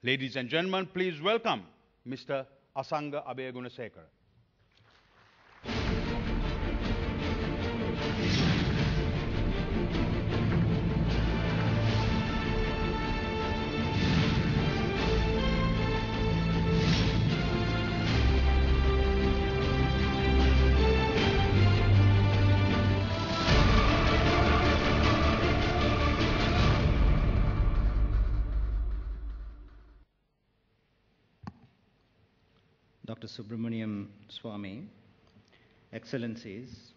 Ladies and gentlemen, please welcome Mr. Asanga Abeyagoonasekera. Dr. Subramaniam Swami, Excellencies,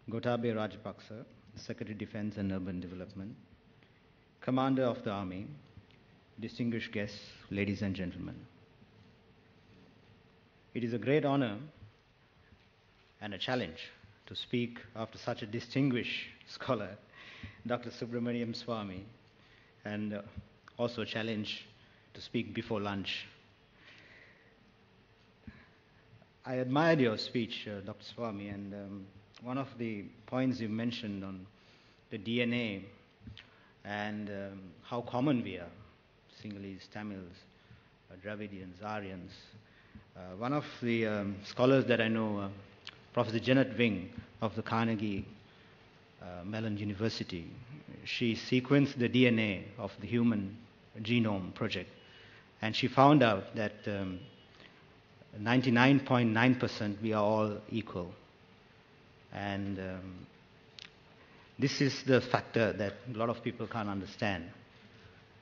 Gotabaya Rajapaksa, Secretary Defense and Urban Development, Commander of the Army, distinguished guests, ladies and gentlemen. It is a great honor and a challenge to speak after such a distinguished scholar, Dr. Subramaniam Swami, and also a challenge to speak before lunch. I admired your speech, Dr. Swami, and one of the points you mentioned on the DNA and how common we are, Sinhalese, Tamils, Dravidians, Aryans. One of the scholars that I know, Professor Janet Wing of the Carnegie Mellon University, she sequenced the DNA of the Human Genome Project, and she found out that 99.9% we are all equal. And this is the factor that a lot of people can't understand.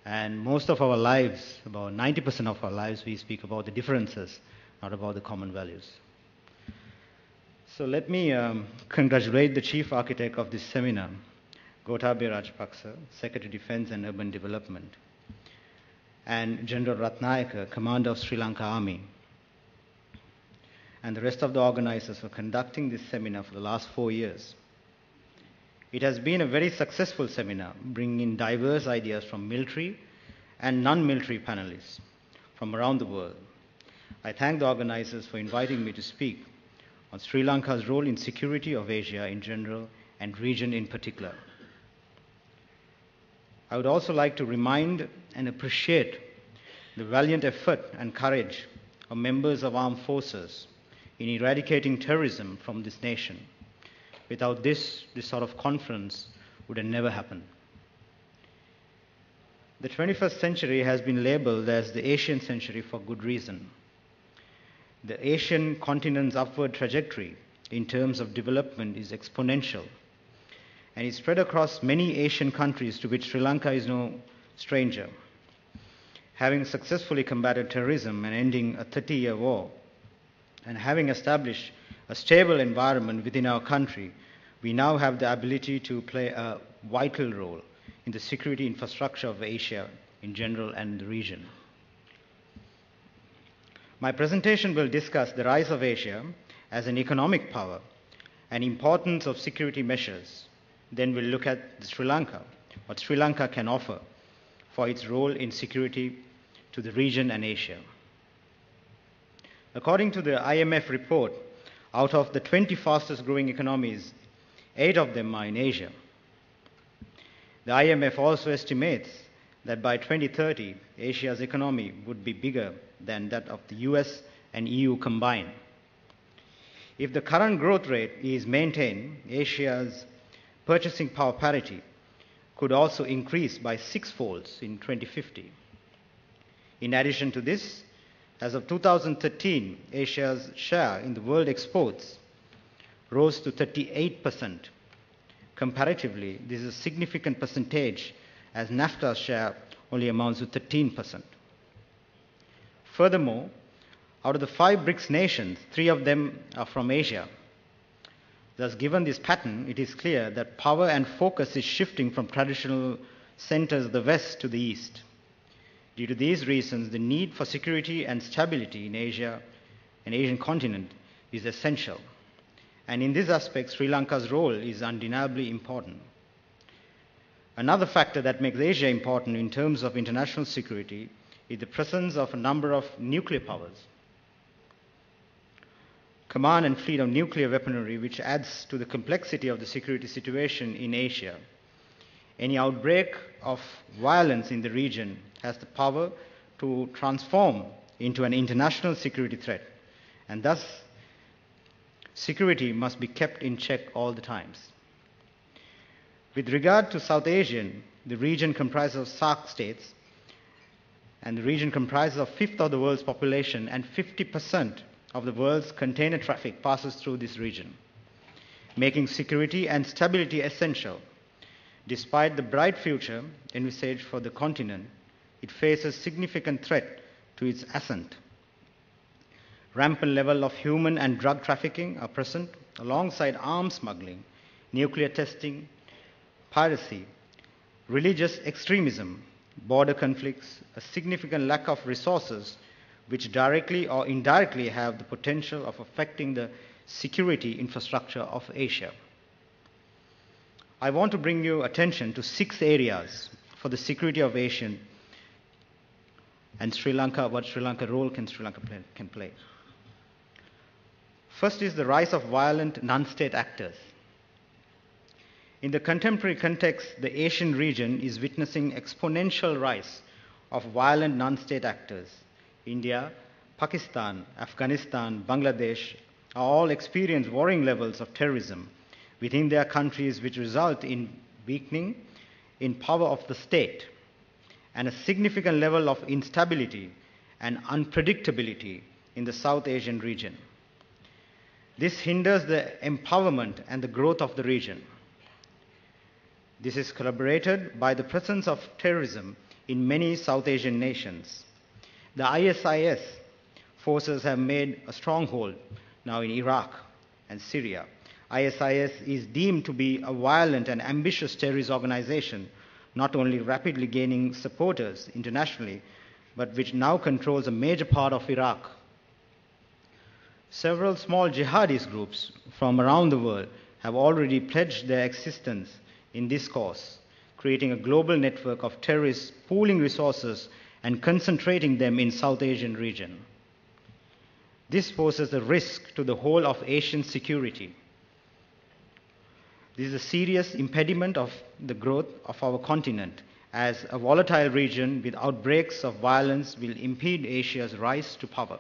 And most of our lives, about 90% of our lives, we speak about the differences, not about the common values. So let me congratulate the chief architect of this seminar, Gotabaya Rajapaksa, Secretary Defense and Urban Development, and General Ratnayaka, Commander of Sri Lanka Army, and the rest of the organizers for conducting this seminar for the last 4 years. It has been a very successful seminar, bringing in diverse ideas from military and non-military panelists from around the world. I thank the organizers for inviting me to speak on Sri Lanka's role in security of Asia in general and region in particular. I would also like to remind and appreciate the valiant effort and courage of members of armed forces in eradicating terrorism from this nation. Without this sort of conference would have never happened. The 21st century has been labeled as the Asian century for good reason. The Asian continent's upward trajectory in terms of development is exponential and is spread across many Asian countries, to which Sri Lanka is no stranger. Having successfully combated terrorism and ending a 30-year war, and having established a stable environment within our country, we now have the ability to play a vital role in the security infrastructure of Asia in general and the region. My presentation will discuss the rise of Asia as an economic power and importance of security measures. Then we'll look at Sri Lanka, what Sri Lanka can offer for its role in security to the region and Asia. According to the IMF report, out of the 20 fastest growing economies, 8 of them are in Asia. The IMF also estimates that by 2030, Asia's economy would be bigger than that of the US and EU combined. If the current growth rate is maintained, Asia's purchasing power parity could also increase by 6-fold in 2050. In addition to this, as of 2013, Asia's share in the world exports rose to 38%. Comparatively, this is a significant percentage, as NAFTA's share only amounts to 13%. Furthermore, out of the 5 BRICS nations, 3 of them are from Asia. Thus, given this pattern, it is clear that power and focus is shifting from traditional centers of the West to the East. Due to these reasons, the need for security and stability in Asia and Asian continent is essential. And in this aspect, Sri Lanka's role is undeniably important. Another factor that makes Asia important in terms of international security is the presence of a number of nuclear powers. Command and fleet of nuclear weaponry, which adds to the complexity of the security situation in Asia. Any outbreak of violence in the region has the power to transform into an international security threat, and thus security must be kept in check all the times. With regard to South Asian, the region comprises of SAARC states, and the region comprises of a fifth of the world's population, and 50% of the world's container traffic passes through this region, making security and stability essential. Despite the bright future envisaged for the continent, it faces significant threat to its ascent. Rampant level of human and drug trafficking are present, alongside arms smuggling, nuclear testing, piracy, religious extremism, border conflicts, a significant lack of resources which directly or indirectly have the potential of affecting the security infrastructure of Asia. I want to bring your attention to 6 areas for the security of Asia and Sri Lanka, what Sri Lanka role can Sri Lanka can play. First is the rise of violent non-state actors. In the contemporary context, the Asian region is witnessing exponential rise of violent non-state actors. India, Pakistan, Afghanistan, Bangladesh are all experience warring levels of terrorism within their countries, which result in weakening in power of the state and a significant level of instability and unpredictability in the South Asian region. This hinders the empowerment and the growth of the region. This is corroborated by the presence of terrorism in many South Asian nations. The ISIS forces have made a stronghold now in Iraq and Syria. ISIS is deemed to be a violent and ambitious terrorist organization, not only rapidly gaining supporters internationally, but which now controls a major part of Iraq. Several small jihadist groups from around the world have already pledged their existence in this cause, creating a global network of terrorists pooling resources and concentrating them in South Asian region. This poses a risk to the whole of Asian security. This is a serious impediment of the growth of our continent, as a volatile region with outbreaks of violence will impede Asia's rise to power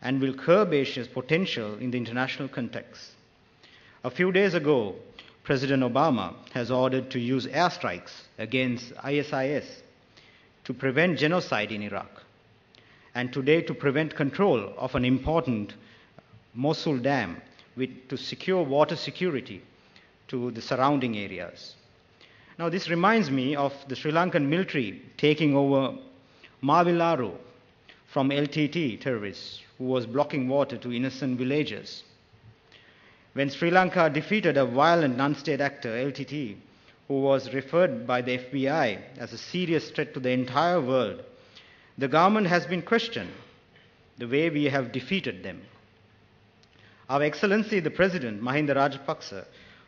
and will curb Asia's potential in the international context. A few days ago, President Obama has ordered to use airstrikes against ISIS to prevent genocide in Iraq, and today to prevent control of an important Mosul dam to secure water security to the surrounding areas. Now, this reminds me of the Sri Lankan military taking over Mavilaru from LTT terrorists who was blocking water to innocent villagers. When Sri Lanka defeated a violent non-state actor, LTT, who was referred by the FBI as a serious threat to the entire world, the government has been questioned the way we have defeated them. Our Excellency the President, Mahinda Rajapaksa,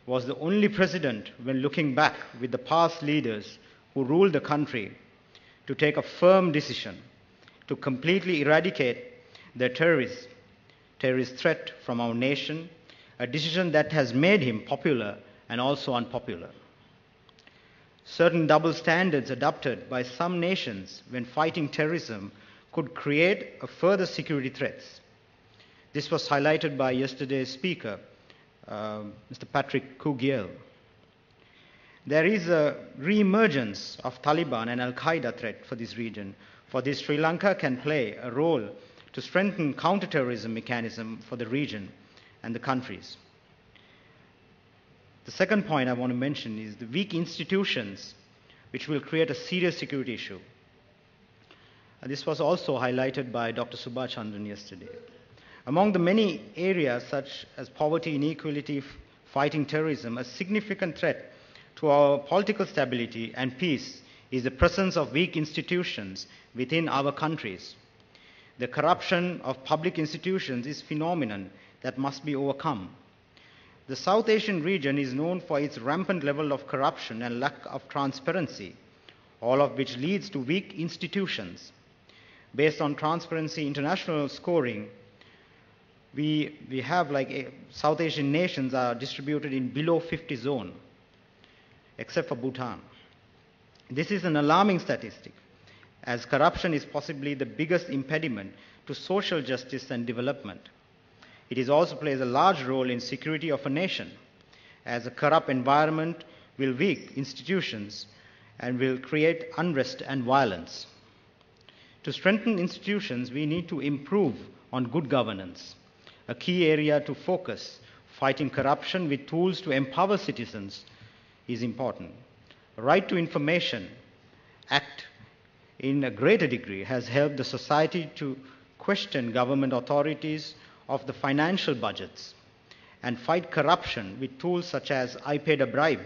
was the only president, when looking back with the past leaders who ruled the country, to take a firm decision to completely eradicate the terrorist threat from our nation, a decision that has made him popular and also unpopular. Certain double standards adopted by some nations when fighting terrorism could create a further security threats. This was highlighted by yesterday's speaker, Mr. Patrick Kugiel. There is a re-emergence of Taliban and Al-Qaeda threat for this region. For this, Sri Lanka can play a role to strengthen counter-terrorism mechanism for the region and the countries. The second point I want to mention is the weak institutions, which will create a serious security issue. This was also highlighted by Dr. Subhachandran yesterday. Among the many areas such as poverty, inequality, fighting terrorism, a significant threat to our political stability and peace is the presence of weak institutions within our countries. The corruption of public institutions is a phenomenon that must be overcome. The South Asian region is known for its rampant level of corruption and lack of transparency, all of which leads to weak institutions. Based on Transparency International scoring, we have South Asian nations are distributed in below 50 zone, except for Bhutan. This is an alarming statistic, as corruption is possibly the biggest impediment to social justice and development. It also plays a large role in security of a nation, as a corrupt environment will weaken institutions and will create unrest and violence. To strengthen institutions, we need to improve on good governance. A key area to focus, fighting corruption with tools to empower citizens, is important. Right to Information Act in a greater degree has helped the society to question government authorities of the financial budgets and fight corruption with tools such as I Paid a Bribe,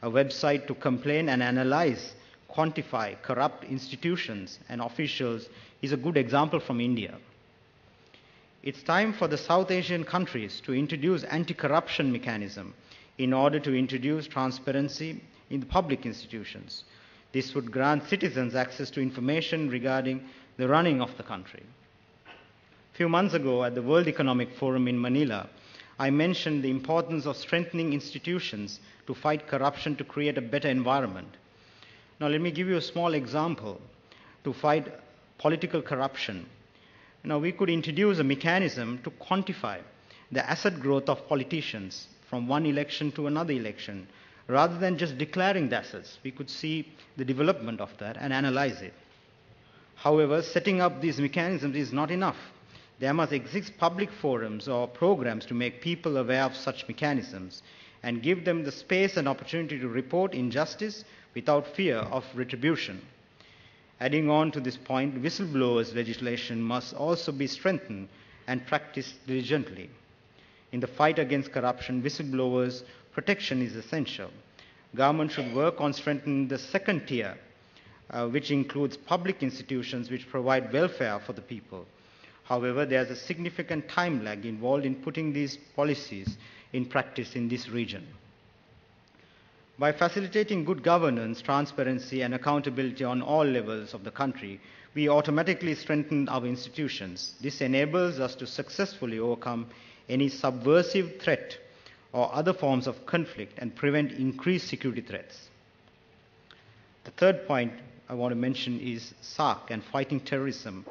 a website to complain and analyze, quantify corrupt institutions and officials, is a good example from India. It's time for the South Asian countries to introduce anti-corruption mechanism in order to introduce transparency in the public institutions. This would grant citizens access to information regarding the running of the country. A few months ago at the World Economic Forum in Manila, I mentioned the importance of strengthening institutions to fight corruption to create a better environment. Now let me give you a small example to fight political corruption. Now we could introduce a mechanism to quantify the asset growth of politicians from one election to another election. Rather than just declaring the assets, we could see the development of that and analyze it. However, setting up these mechanisms is not enough. There must exist public forums or programs to make people aware of such mechanisms and give them the space and opportunity to report injustice without fear of retribution. Adding on to this point, whistleblowers legislation must also be strengthened and practiced diligently. In the fight against corruption, whistleblowers' protection is essential. Government should work on strengthening the second tier, which includes public institutions which provide welfare for the people. However, there is a significant time lag involved in putting these policies in practice in this region. By facilitating good governance, transparency, and accountability on all levels of the country, we automatically strengthen our institutions. This enables us to successfully overcome any subversive threat or other forms of conflict and prevent increased security threats. The third point I want to mention is SARC and fighting terrorism.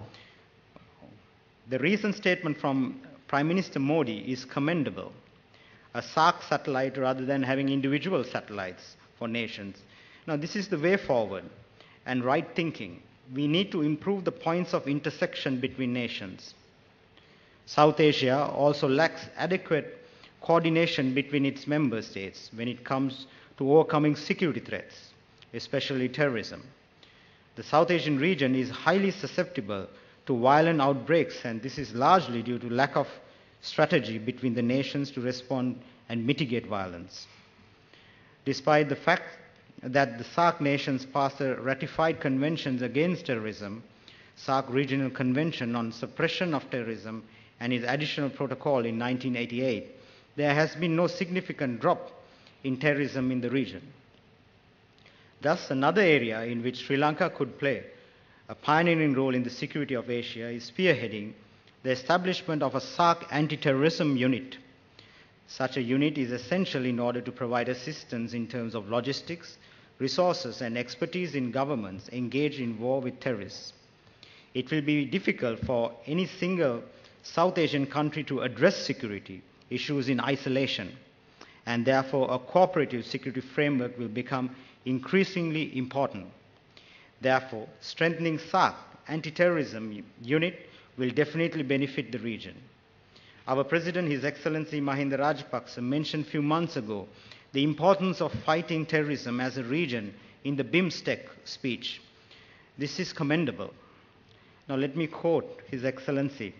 The recent statement from Prime Minister Modi is commendable. A SARC satellite rather than having individual satellites for nations. Now this is the way forward and right thinking. We need to improve the points of intersection between nations. South Asia also lacks adequate coordination between its member states when it comes to overcoming security threats, especially terrorism. The South Asian region is highly susceptible to violent outbreaks, and this is largely due to lack of strategy between the nations to respond and mitigate violence. Despite the fact that the SARC nations passed the ratified conventions against terrorism, SARC Regional Convention on Suppression of Terrorism and its additional protocol in 1988, there has been no significant drop in terrorism in the region. Thus, another area in which Sri Lanka could play a pioneering role in the security of Asia is spearheading the establishment of a SARC anti-terrorism unit. Such a unit is essential in order to provide assistance in terms of logistics, resources, and expertise in governments engaged in war with terrorists. It will be difficult for any single South Asian country to address security issues in isolation, and therefore a cooperative security framework will become increasingly important. Therefore, strengthening SARC anti-terrorism unit will definitely benefit the region. Our President, His Excellency Mahinda Rajapaksa, mentioned a few months ago the importance of fighting terrorism as a region in the BIMSTEC speech. This is commendable. Now let me quote His Excellency.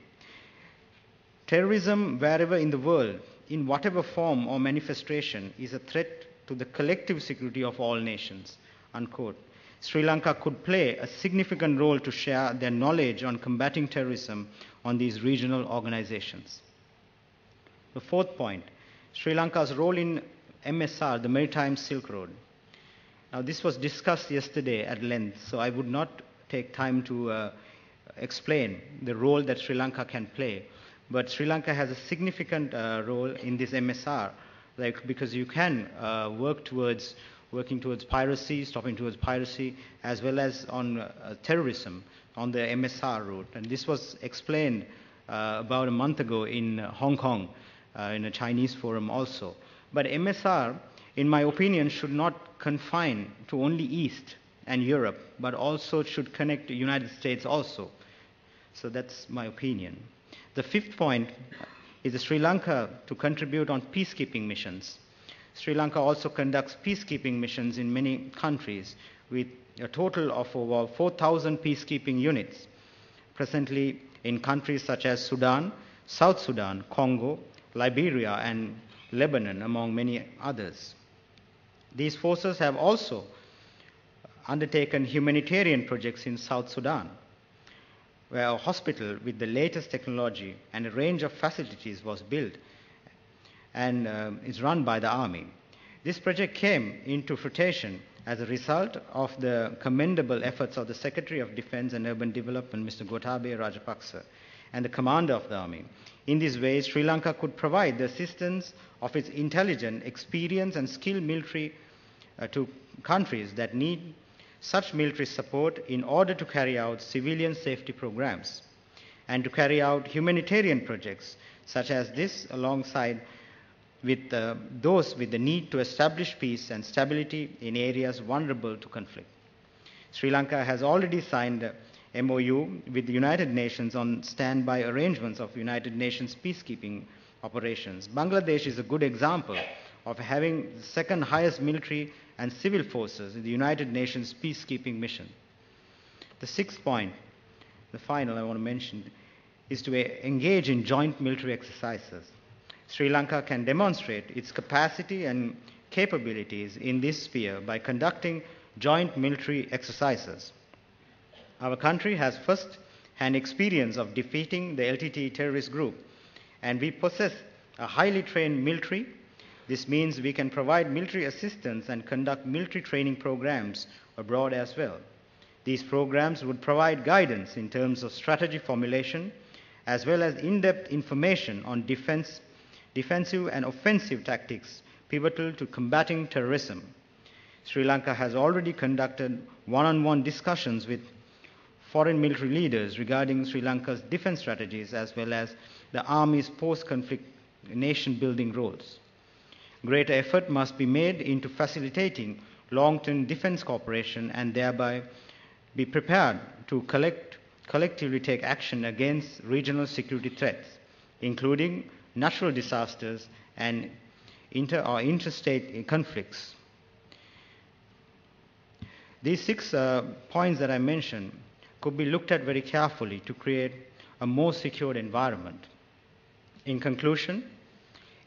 Terrorism wherever in the world, in whatever form or manifestation, is a threat to the collective security of all nations, unquote. Sri Lanka could play a significant role to share their knowledge on combating terrorism on these regional organizations. The fourth point, Sri Lanka's role in MSR, the Maritime Silk Road. Now this was discussed yesterday at length, so I would not take time to explain the role that Sri Lanka can play. But Sri Lanka has a significant role in this MSR, because you can work towards working towards piracy, stopping towards piracy, as well as on terrorism on the MSR route. And this was explained about a month ago in Hong Kong, in a Chinese forum also. But MSR, in my opinion, should not confine to only East and Europe, but also should connect the United States also. So that's my opinion. The fifth point is Sri Lanka to contribute on peacekeeping missions. Sri Lanka also conducts peacekeeping missions in many countries with a total of over 4,000 peacekeeping units presently in countries such as Sudan, South Sudan, Congo, Liberia, and Lebanon, among many others. These forces have also undertaken humanitarian projects in South Sudan, where a hospital with the latest technology and a range of facilities was built and is run by the army. This project came into fruition as a result of the commendable efforts of the Secretary of Defense and Urban Development, Mr. Gotabaya Rajapaksa, and the commander of the army. In this way, Sri Lanka could provide the assistance of its intelligent, experienced, and skilled military to countries that need such military support in order to carry out civilian safety programs and to carry out humanitarian projects such as this alongside with those with the need to establish peace and stability in areas vulnerable to conflict. Sri Lanka has already signed a MOU with the United Nations on standby arrangements of United Nations peacekeeping operations. Bangladesh is a good example of having the second highest military and civil forces in the United Nations peacekeeping mission. The sixth point, the final I want to mention, is to engage in joint military exercises. Sri Lanka can demonstrate its capacity and capabilities in this sphere by conducting joint military exercises. Our country has first-hand experience of defeating the LTTE terrorist group, and we possess a highly trained military. This means we can provide military assistance and conduct military training programs abroad as well. These programs would provide guidance in terms of strategy formulation, as well as in-depth information on defensive and offensive tactics pivotal to combating terrorism. Sri Lanka has already conducted one-on-one discussions with foreign military leaders regarding Sri Lanka's defense strategies as well as the Army's post-conflict nation-building roles. Greater effort must be made into facilitating long-term defense cooperation and thereby be prepared to collectively take action against regional security threats, including natural disasters and interstate conflicts. These 6 points that I mentioned could be looked at very carefully to create a more secure environment. In conclusion,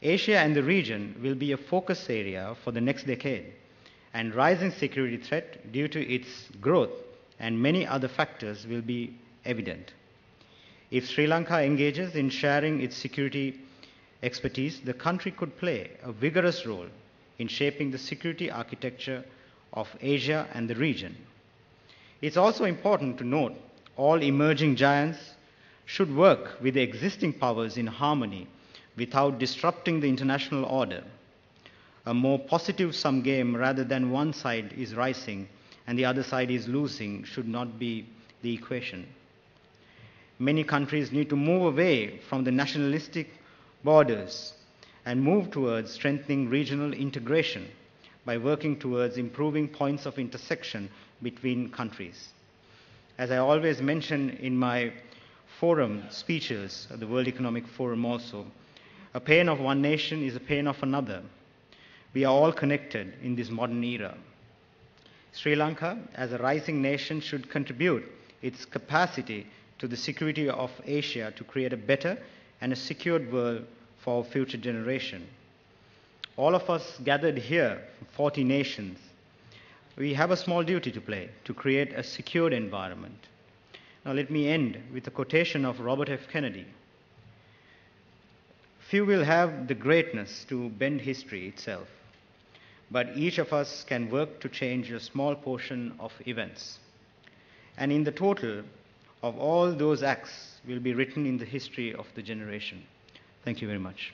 Asia and the region will be a focus area for the next decade, and rising security threat due to its growth and many other factors will be evident. If Sri Lanka engages in sharing its security expertise, the country could play a vigorous role in shaping the security architecture of Asia and the region. It's also important to note all emerging giants should work with the existing powers in harmony without disrupting the international order. A more positive sum game rather than one side is rising and the other side is losing should not be the equation. Many countries need to move away from the nationalistic borders and move towards strengthening regional integration by working towards improving points of intersection between countries. As I always mention in my forum speeches at the World Economic Forum also, a pain of one nation is a pain of another. We are all connected in this modern era. Sri Lanka, as a rising nation, should contribute its capacity to the security of Asia to create a better and a secured world for our future generation. All of us gathered here, 40 nations, we have a small duty to play to create a secured environment. Now let me end with a quotation of Robert F. Kennedy. Few will have the greatness to bend history itself, but each of us can work to change a small portion of events. And in the total of all those acts will be written in the history of the generation. Thank you very much.